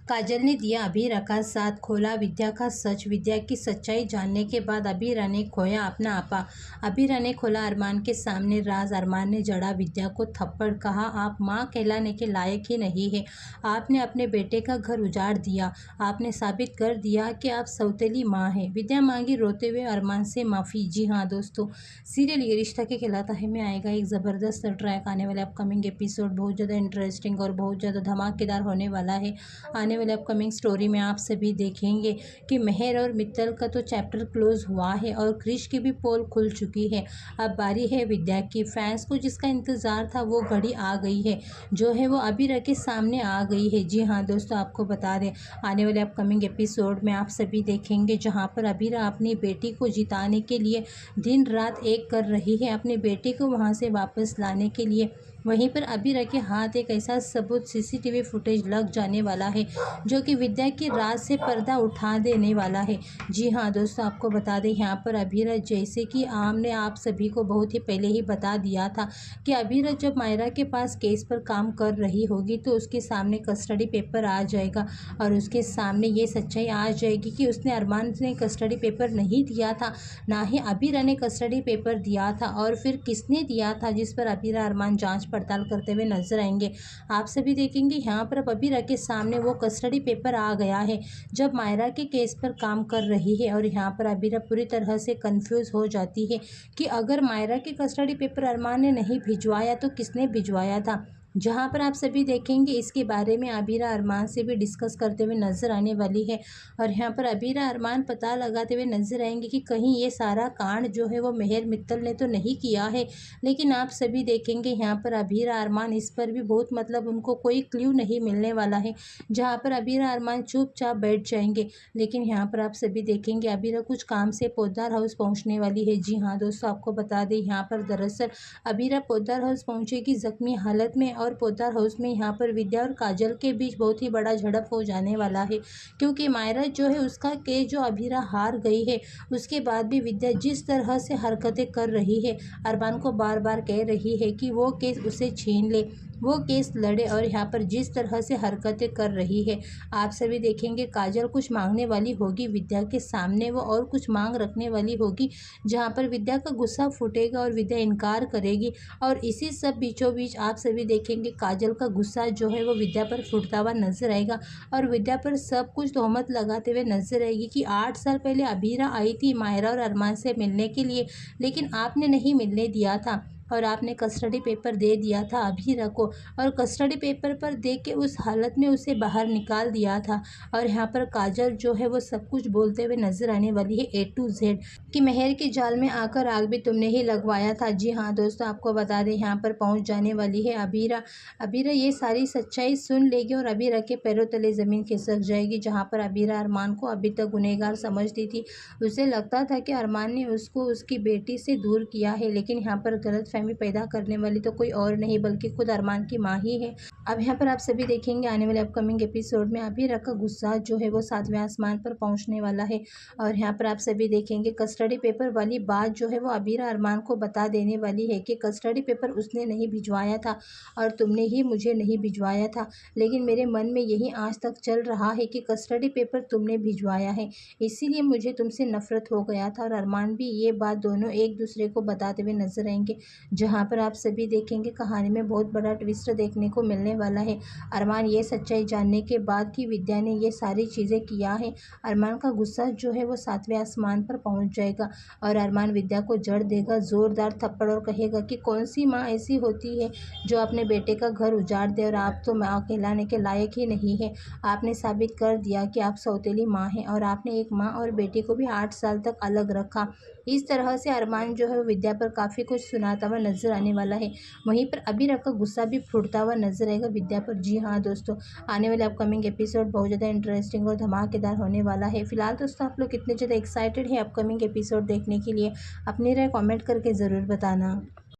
काजल ने दिया अभीरा का साथ, खोला विद्या का सच। विद्या की सच्चाई जानने के बाद अभीरा ने खोया अपना आपा। अभीरा ने खोला अरमान के सामने राज। अरमान ने जड़ा विद्या को थप्पड़, कहा आप माँ कहलाने के लायक ही नहीं है। आपने अपने बेटे का घर उजाड़ दिया। आपने साबित कर दिया कि आप सौतेली माँ हैं। विद्या मांगी रोते हुए अरमान से माफ़ी। जी हाँ दोस्तों, सीरियल ये रिश्ता के खिलाता है में आएगा एक ज़बरदस्त ट्रैक। आने वाले अपकमिंग एपिसोड बहुत ज़्यादा इंटरेस्टिंग और बहुत ज़्यादा धमाकेदार होने वाला है। आने वाले अपकमिंग स्टोरी में आप सभी देखेंगे कि मेहर और मित्तल का तो चैप्टर क्लोज हुआ है और क्रिश की भी पोल खुल चुकी है। अब बारी है विद्या की। फैंस को जिसका इंतज़ार था वो घड़ी आ गई है, जो है वो अभीरा के सामने आ गई है। जी हाँ दोस्तों, आपको बता दें आने वाले अपकमिंग एपिसोड में आप सभी देखेंगे जहाँ पर अभीरा अपनी बेटी को जिताने के लिए दिन रात एक कर रही है, अपनी बेटी को वहाँ से वापस लाने के लिए। वहीं पर अभीरा के हाथ एक ऐसा सबूत सीसीटीवी फुटेज लग जाने वाला है जो कि विद्या की राज से पर्दा उठा देने वाला है। जी हाँ दोस्तों, आपको बता दें यहाँ पर अभीरा, जैसे कि हमने आप सभी को बहुत ही पहले ही बता दिया था कि अभीरा जब मायरा के पास केस पर काम कर रही होगी तो उसके सामने कस्टडी पेपर आ जाएगा और उसके सामने ये सच्चाई आ जाएगी कि उसने अरमान ने कस्टडी पेपर नहीं दिया था, ना ही अभीरा ने कस्टडी पेपर दिया था, और फिर किसने दिया था, जिस पर अभीरा अरमान जांच पड़ताल करते हुए नजर आएंगे। आप सभी देखेंगे यहाँ पर अब अभीरा के सामने वो कस्टडी पेपर आ गया है जब मायरा के केस पर काम कर रही है, और यहाँ पर अभीरा पूरी तरह से कंफ्यूज हो जाती है कि अगर मायरा के कस्टडी पेपर अरमान ने नहीं भिजवाया तो किसने भिजवाया था। जहाँ पर आप सभी देखेंगे इसके बारे में अभीरा अरमान से भी डिस्कस करते हुए नजर आने वाली है, और यहाँ पर अभीरा अरमान पता लगाते हुए नजर आएंगे कि कहीं ये सारा कांड जो है वो मेहर मित्तल ने तो नहीं किया है। लेकिन आप सभी देखेंगे यहाँ पर अभीरा अरमान इस पर भी बहुत, मतलब उनको कोई क्ल्यू नहीं मिलने वाला है, जहाँ पर अभीरा अरमान चुपचाप बैठ जाएंगे। लेकिन यहाँ पर आप सभी देखेंगे अभीरा कुछ काम से पोद्दार हाउस पहुँचने वाली है। जी हाँ दोस्तों, आपको बता दें यहाँ पर दरअसल अभीरा पोद्दार हाउस पहुँचेगी जख्मी हालत में, और पोद्दार हाउस में यहाँ पर विद्या और काजल के बीच बहुत ही बड़ा झड़प हो जाने वाला है, क्योंकि मायरा जो है उसका केस जो अभीरा हार गई है, उसके बाद भी विद्या जिस तरह से हरकतें कर रही है, अरमान को बार बार कह रही है कि वो केस उसे छीन ले, वो केस लड़े, और यहाँ पर जिस तरह से हरकतें कर रही है, आप सभी देखेंगे काजल कुछ मांगने वाली होगी विद्या के सामने, वो और कुछ मांग रखने वाली होगी, जहाँ पर विद्या का गुस्सा फूटेगा और विद्या इनकार करेगी, और इसी सब बीचों बीच आप सभी देखेंगे काजल का गुस्सा जो है वो विद्या पर फूटता हुआ नजर आएगा, और विद्या पर सब कुछ तोहमत लगाते हुए नजर आएगी कि 8 साल पहले अभीरा आई थी मायरा और अरमान से मिलने के लिए, लेकिन आपने नहीं मिलने दिया था, और आपने कस्टडी पेपर दे दिया था अभीरा को, और कस्टडी पेपर पर दे के उस हालत में उसे बाहर निकाल दिया था। और यहाँ पर काजल जो है वो सब कुछ बोलते हुए नजर आने वाली है A to Z कि मेहर के जाल में आकर आग भी तुमने ही लगवाया था। जी हाँ दोस्तों, आपको बता दें यहाँ पर पहुँच जाने वाली है अभीरा। अभीरा ये सारी सच्चाई सुन लेगी और अभीरा के पैरों तले ज़मीन खिसक जाएगी, जहाँ पर अभीरा अरमान को अभी तक गुनहगार समझती थी। उसे लगता था कि अरमान ने उसको उसकी बेटी से दूर किया है, लेकिन यहाँ पर गलतफहमी पैदा करने वाली तो कोई और नहीं बल्कि खुद अरमान की माँ ही है। अब यहाँ पर आप सभी देखेंगे आने वाले अपकमिंग एपिसोड में अभीरा का गुस्सा जो है वो 7वें आसमान पर पहुँचने वाला है, और यहाँ पर आप सभी देखेंगे कस्टडी पेपर वाली बात जो है वो अभीरा अरमान को बता देने वाली है कि कस्टडी पेपर उसने नहीं भिजवाया था और तुमने ही मुझे नहीं भिजवाया था, लेकिन मेरे मन में यही आज तक चल रहा है कि कस्टडी पेपर तुमने भिजवाया है, इसीलिए मुझे तुमसे नफरत हो गया था। और अरमान भी ये बात दोनों एक दूसरे को बताते हुए नजर आएंगे, जहाँ पर आप सभी देखेंगे कहानी में बहुत बड़ा ट्विस्ट देखने को मिलने वाला है। अरमान ये सच्चाई जानने के बाद कि विद्या ने ये सारी चीज़ें किया है, अरमान का गुस्सा जो है वो 7वें आसमान पर पहुंच जाएगा, और अरमान विद्या को जड़ देगा जोरदार थप्पड़ और कहेगा कि कौन सी माँ ऐसी होती है जो अपने बेटे का घर उजाड़ दे, और आप तो माँ कहलाने के लायक ही नहीं है। आपने साबित कर दिया कि आप सौतेली माँ हैं, और आपने एक माँ और बेटी को भी 8 साल तक अलग रखा। इस तरह से अरमान जो है विद्या पर काफ़ी कुछ सुनाता हुआ नजर आने वाला है। वहीं पर अभीरा का गुस्सा भी फूटता हुआ नजर आएगा विद्या पर। जी हाँ दोस्तों, आने वाले अपकमिंग एपिसोड बहुत ज़्यादा इंटरेस्टिंग और धमाकेदार होने वाला है। फिलहाल दोस्तों आप लोग कितने ज़्यादा एक्साइटेड हैं अपकमिंग एपिसोड देखने के लिए, अपनी राय कमेंट करके ज़रूर बताना।